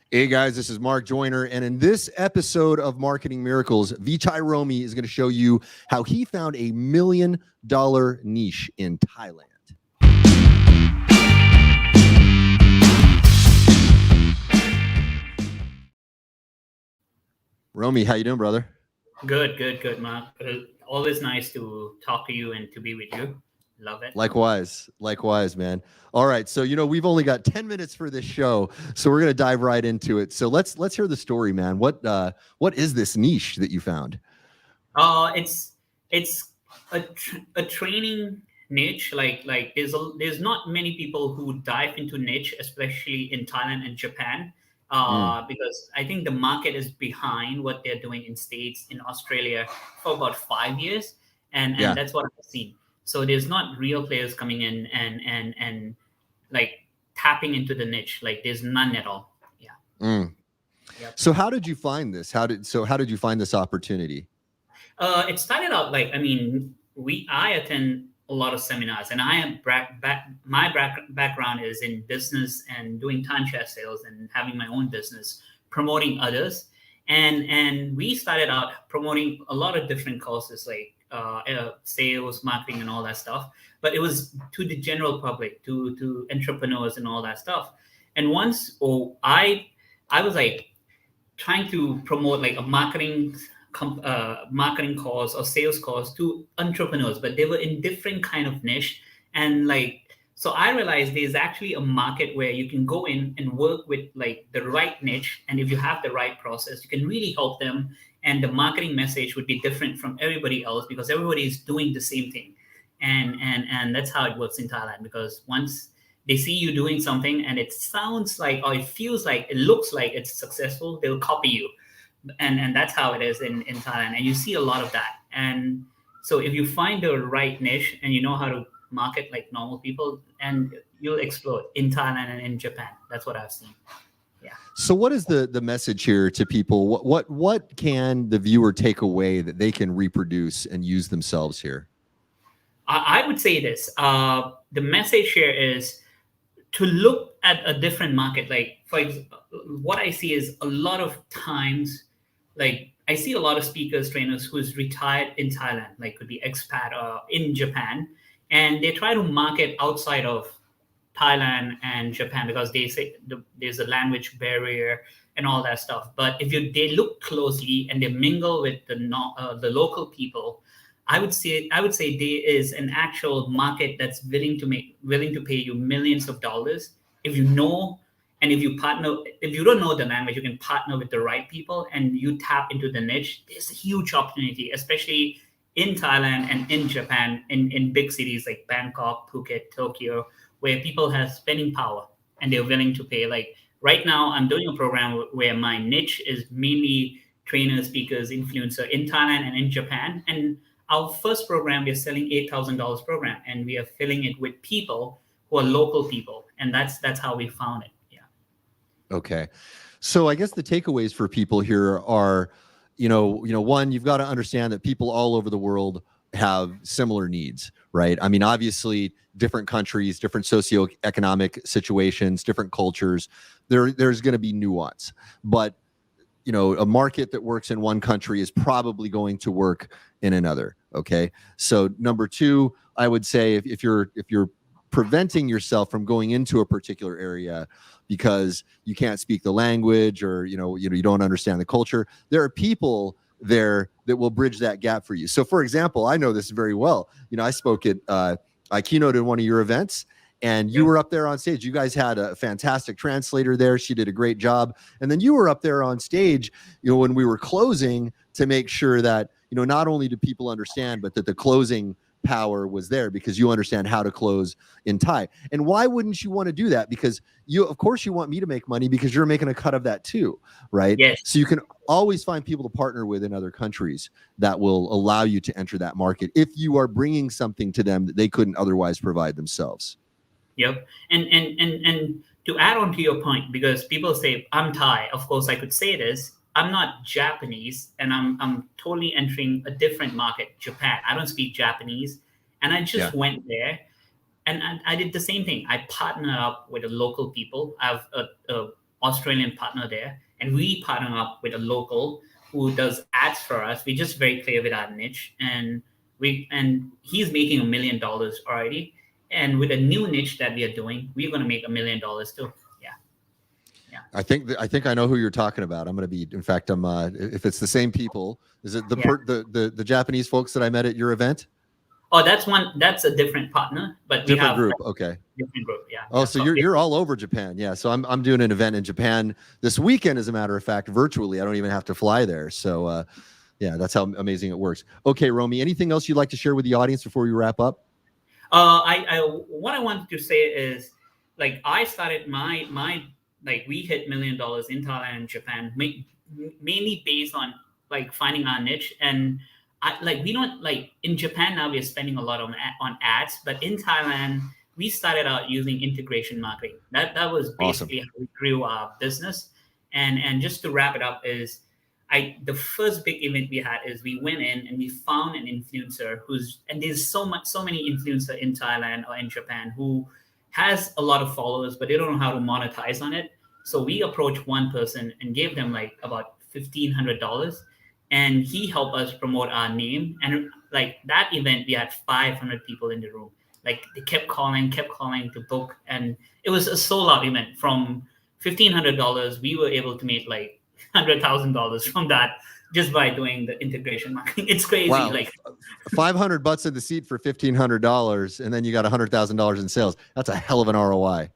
Hey guys, this is Mark Joyner, and in this episode of Marketing Miracles, Vichai Rommie is going to show you how he found $1 million niche in Thailand. Rommie, how you doing, brother? Good, Mark. Always nice to talk to you and to be with you. Love it. Likewise, man. All right, so we've only got 10 minutes for this show, so we're going to dive right into it. So let's hear the story, man. What is this niche that you found? It's a training niche. Like there's not many people who dive into niche, especially in Thailand and Japan. Mm, Because I think the market is behind what they're doing in States, in Australia for about 5 years, and yeah. that's what I've seen. So there's not real players coming in and like tapping into the niche. Like there's none at all. Yeah. Mm. Yep. So how did you find this? How did you find this opportunity? It started out like, I mean, I attend a lot of seminars, and I am my background is in business and doing timeshare sales and having my own business, promoting others, and we started out promoting a lot of different courses like sales, marketing, and all that stuff. But it was to the general public, to entrepreneurs and all that stuff. And once, I was like trying to promote like a marketing course or sales course to entrepreneurs, but they were in different kind of niche. And like, so I realized there's actually a market where you can go in and work with like the right niche, and if you have the right process, you can really help them. And the marketing message would be different from everybody else because everybody is doing the same thing. And that's how it works in Thailand, because once they see you doing something and it sounds like, or it feels like, it looks like it's successful, they'll copy you. And that's how it is in Thailand, and you see a lot of that. And so if you find the right niche and you know how to market like normal people, and you'll explode in Thailand and in Japan. That's what I've seen. Yeah. So what is the message here to people? What can the viewer take away that they can reproduce and use themselves here? I would say this. The message here is to look at a different market. Like what I see is a lot of times, like I see a lot of speakers, trainers who's retired in Thailand, like could be expat or in Japan, and they try to market outside of Thailand and Japan because they say there's a language barrier and all that stuff. But if they look closely and they mingle with the local people, I would say there is an actual market that's willing to pay you millions of dollars if you know. And if you partner, if you don't know the language, you can partner with the right people and you tap into the niche. There's a huge opportunity, especially in Thailand and in Japan, in big cities like Bangkok, Phuket, Tokyo, where people have spending power and they're willing to pay. Like right now, I'm doing a program where my niche is mainly trainers, speakers, influencer in Thailand and in Japan. And our first program, we're selling $8,000 program, and we are filling it with people who are local people, and that's how we found it. Yeah. Okay. So I guess the takeaways for people here are, one, you've got to understand that people all over the world have similar needs, right? I mean, obviously, different countries, different socioeconomic situations, different cultures, there's going to be nuance. But a market that works in one country is probably going to work in another. Okay. So number two, I would say if you're preventing yourself from going into a particular area because you can't speak the language or you don't understand the culture, there are people there that will bridge that gap for you. So for example, I know this very well. I spoke at I keynoted one of your events, and you Yep. were up there on stage. You guys had a fantastic translator there. She did a great job. And then you were up there on stage, when we were closing, to make sure that, not only do people understand, but that the closing power was there because you understand how to close in Thai. And why wouldn't you want to do that? Because of course you want me to make money because you're making a cut of that too, right? Yes. So you can always find people to partner with in other countries that will allow you to enter that market if you are bringing something to them that they couldn't otherwise provide themselves. Yep. And to add on to your point, because people say I'm Thai, of course I could say this. I'm not Japanese, and I'm totally entering a different market, Japan. I don't speak Japanese, and I Yeah. just went there, and I did the same thing. I partnered up with the local people. I have Australian partner there, and we partner up with a local who does ads for us. We're just very clear with our niche, and he's making $1 million already. And with a new niche that we are doing, we're going to make $1 million too. Yeah. I think I know who you're talking about. I'm going to be, in fact, if it's the same people, is it the Japanese folks that I met at your event? Oh, that's a different partner, but different group. Okay. Different group. Yeah. Oh, so you're all over Japan. Yeah. So I'm doing an event in Japan this weekend, as a matter of fact, virtually. I don't even have to fly there. So, yeah, that's how amazing it works. Okay, Rommie, anything else you'd like to share with the audience before we wrap up? What I wanted to say is, like, I started my we hit $1 million in Thailand and Japan, mainly based on like finding our niche. And we don't, like, in Japan now we're spending a lot on ads, but in Thailand we started out using integration marketing. That was basically awesome. How we grew our business. And just to wrap it up is, the first big event we had is we went in and we found an influencer and there's so many influencers in Thailand or in Japan who has a lot of followers, but they don't know how to monetize on it. So we approached one person and gave them like about $1,500, and he helped us promote our name. And like that event, we had 500 people in the room. Like they kept calling to book, and it was a sold out event. From $1,500, we were able to make like $100,000 from that just by doing the integration marketing. It's crazy. Wow. Like $500 in the seat for $1,500, and then you got $100,000 in sales. That's a hell of an ROI.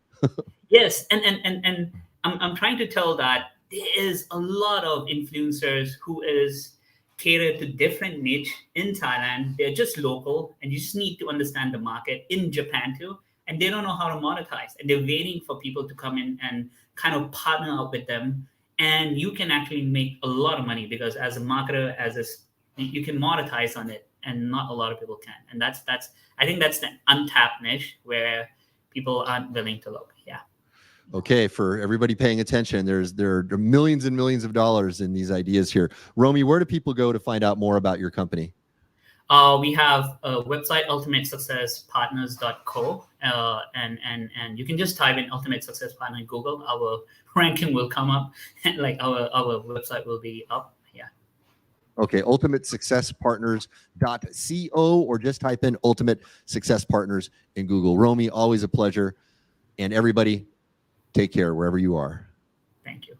Yes, and I'm trying to tell that there is a lot of influencers who is catered to different niche in Thailand. They're just local, and you just need to understand the market in Japan too. And they don't know how to monetize, and they're waiting for people to come in and kind of partner up with them. And you can actually make a lot of money, because as a marketer, you can monetize on it, and not a lot of people can. And I think that's the untapped niche where people aren't willing to look. Yeah. Okay, for everybody paying attention, there are millions and millions of dollars in these ideas here. Rommie, where do people go to find out more about your company? We have a website, ultimatesuccesspartners.co, and you can just type in Ultimate Success Partner in Google. Our ranking will come up, and like our website will be up. Yeah. Okay, ultimatesuccesspartners.co, or just type in Ultimate Success Partners in Google. Rommie, always a pleasure. And everybody, take care wherever you are. Thank you.